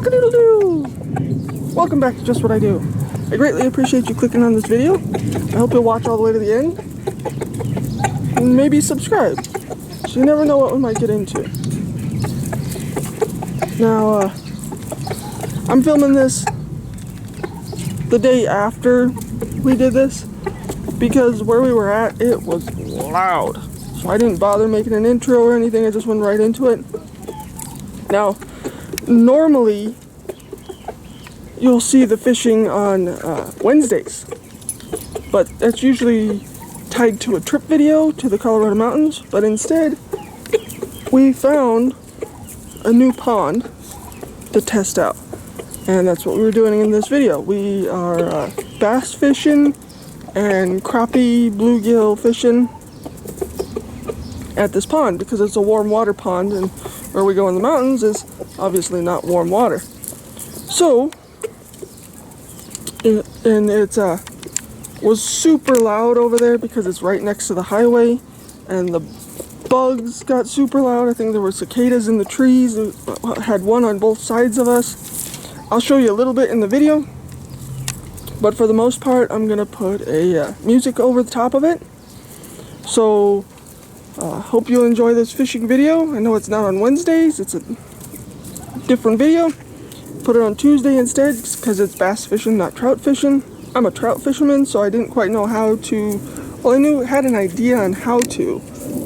Cock-a-doodle-doo! Welcome back to Just What I Do. I greatly appreciate you clicking on this video. I hope you'll watch all the way to the end. And maybe subscribe, so you never know what we might get into. Now, I'm filming this the day after we did this, because where we were at, it was loud. So I didn't bother making an intro or anything, I just went right into it. Now, normally, you'll see the fishing on Wednesdays, but that's usually tied to a trip video to the Colorado mountains. But instead, we found a new pond to test out, and that's what we were doing in this video. We are bass fishing and crappie, bluegill fishing at this pond because it's a warm water pond, and where we go in the mountains is obviously not warm water. So, and it was super loud over there because it's right next to the highway, and the bugs got super loud. I think there were cicadas in the trees. We had one on both sides of us. I'll show you a little bit in the video, but for the most part, I'm gonna put a music over the top of it. So, hope you'll enjoy this fishing video. I know it's not on Wednesdays, it's a different video. Put it on Tuesday instead because it's bass fishing, not trout fishing. I'm a trout fisherman, so I didn't quite know how to, well, I had an idea on how to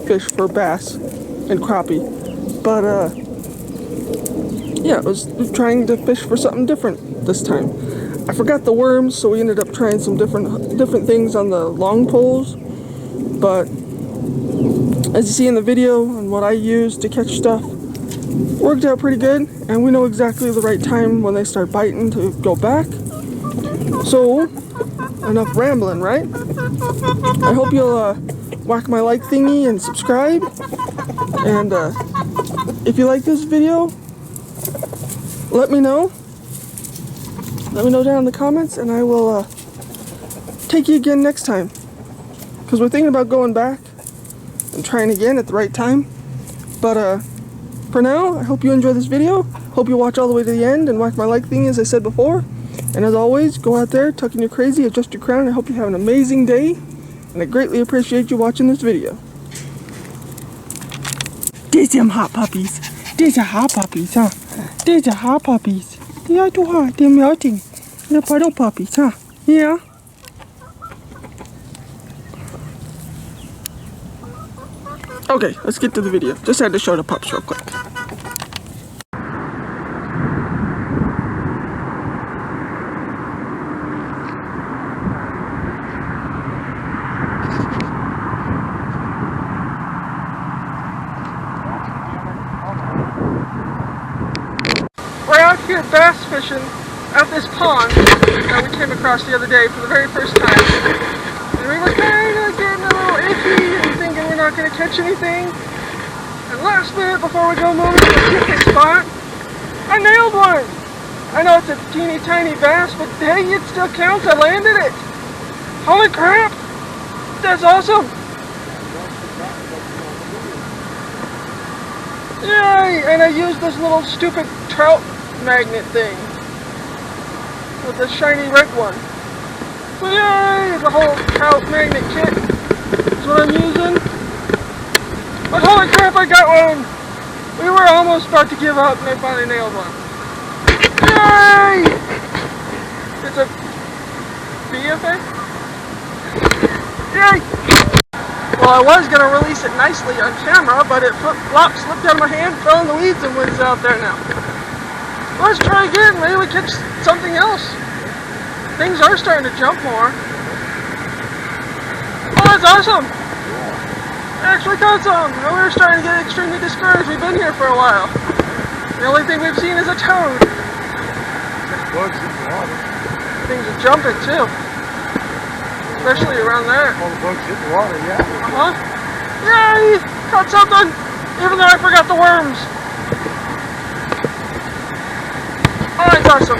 fish for bass and crappie, but yeah, I was trying to fish for something different this time. I forgot the worms, so we ended up trying some different things on the long poles, but as you see in the video and what I used to catch stuff, worked out pretty good, and we know exactly the right time when they start biting to go back. So, enough rambling, right? I hope you'll whack my like thingy and subscribe, and if you like this video, let me know down in the comments, and I will take you again next time, because we're thinking about going back and trying again at the right time. But for now, I hope you enjoy this video. Hope you watch all the way to the end and whack my like thing as I said before. And as always, go out there, tuck in your crazy, adjust your crown. I hope you have an amazing day, and I greatly appreciate you watching this video. There's them hot puppies. There's the hot puppies, huh? There's the hot puppies. They are too hot. They're melting. The puddle puppies, huh? Yeah. Okay, let's get to the video. Just had to show the pups real quick. We're out here bass fishing at this pond that we came across the other day for the very first time. And we were kind of getting a little iffy and thinking we're not going to catch anything. And last minute, before we go moving to the picnic spot, I nailed one. I know it's a teeny tiny bass, but hey, it still counts. I landed it. Holy crap! That's awesome. Yay! And I used this little stupid trout magnet thing with the shiny red one. So yay! The whole trout magnet kit is what I'm using. But holy crap, I got one! We were almost about to give up, and I finally nailed one. Yay! It's a T.F.A? Yay! Well, I was going to release it nicely on camera, but it slipped out of my hand, fell in the weeds, and was out there now. Let's try again. Maybe we catch something else. Things are starting to jump more. Oh, that's awesome! I actually caught some. We were starting to get extremely discouraged. We've been here for a while. The only thing we've seen is a toad. Bugs in the water. Things are jumping too. Especially around there. All the bugs hit the water, yeah. Uh-huh. Yay! Caught something! Even though I forgot the worms. Oh, that's awesome.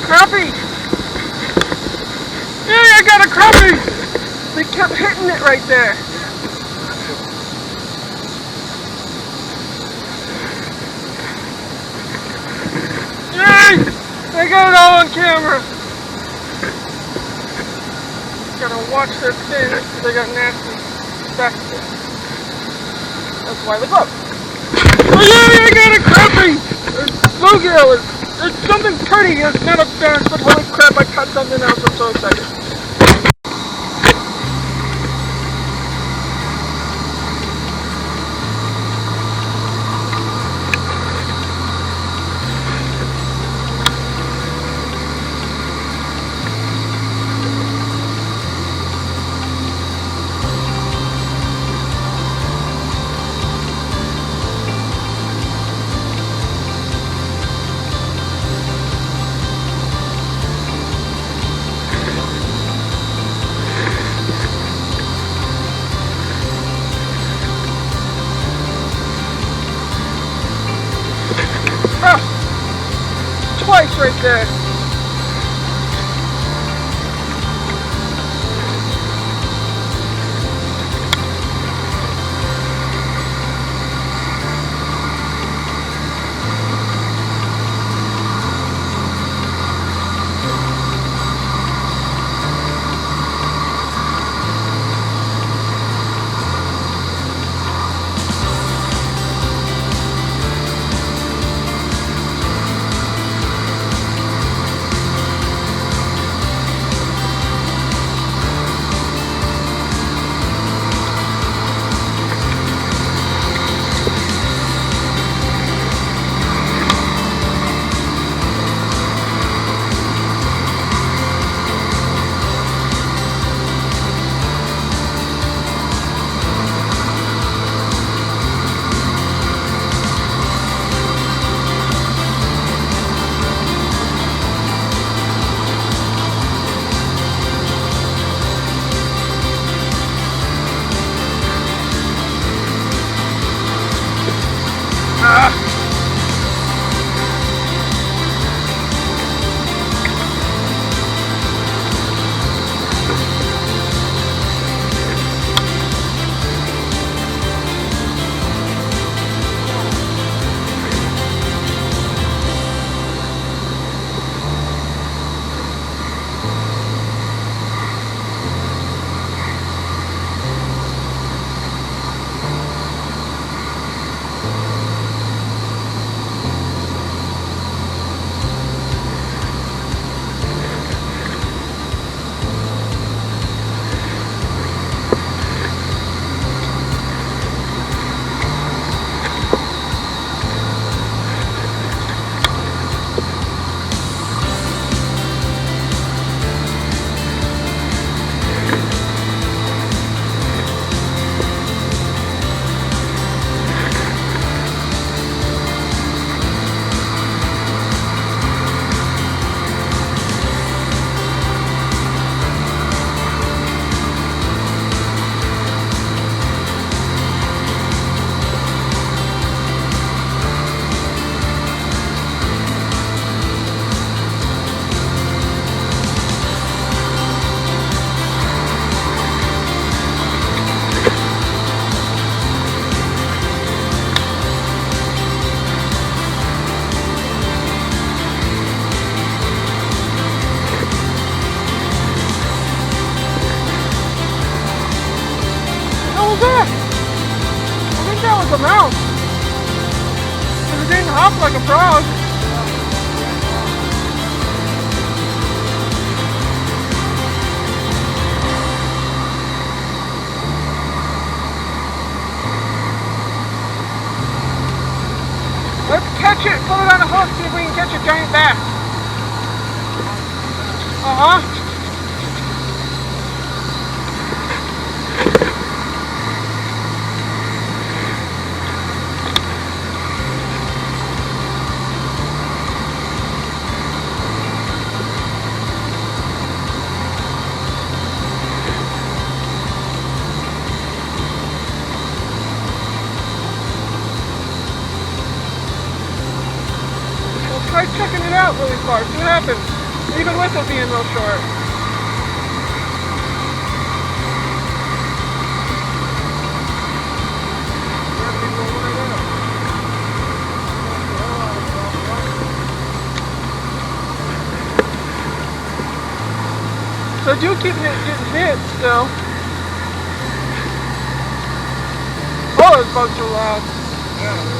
crappie! Yeah, I got a crappie! They kept hitting it right there. Yay! I got it all on camera. Gotta watch their fins because they got nasty spectacles. That's why they go. Oh yeah, I got a crappie! Bluegill! It's something pretty, it's not a bass, but holy crap, I caught something else, I'm so excited. Twice right there. like a frog. Let's catch it, put it on a hook, see if we can catch a giant bass. Uh-huh. Try checking it out really far, see what happens, even with it being real short. So do keep getting hit still. Oh, those bugs are loud. Yeah.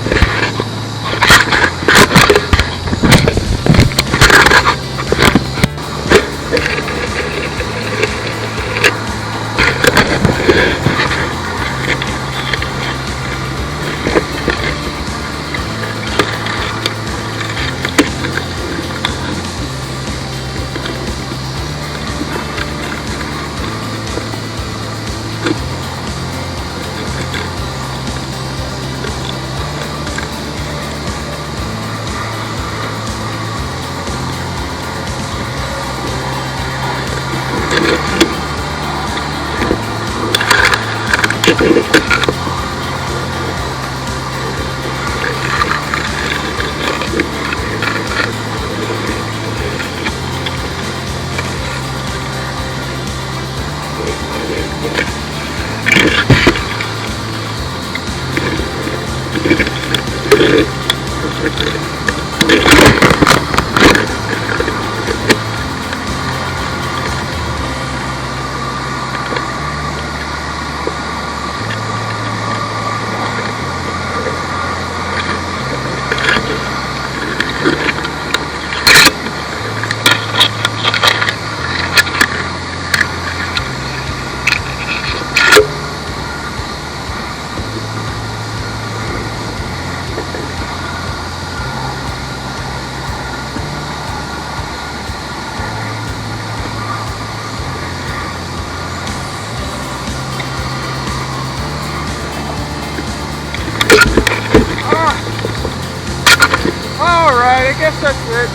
Alright, I guess that's it.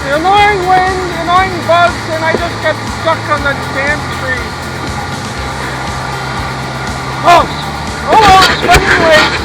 The annoying wind, annoying bugs, and I just got stuck on the damn tree. Oh well, but anyway.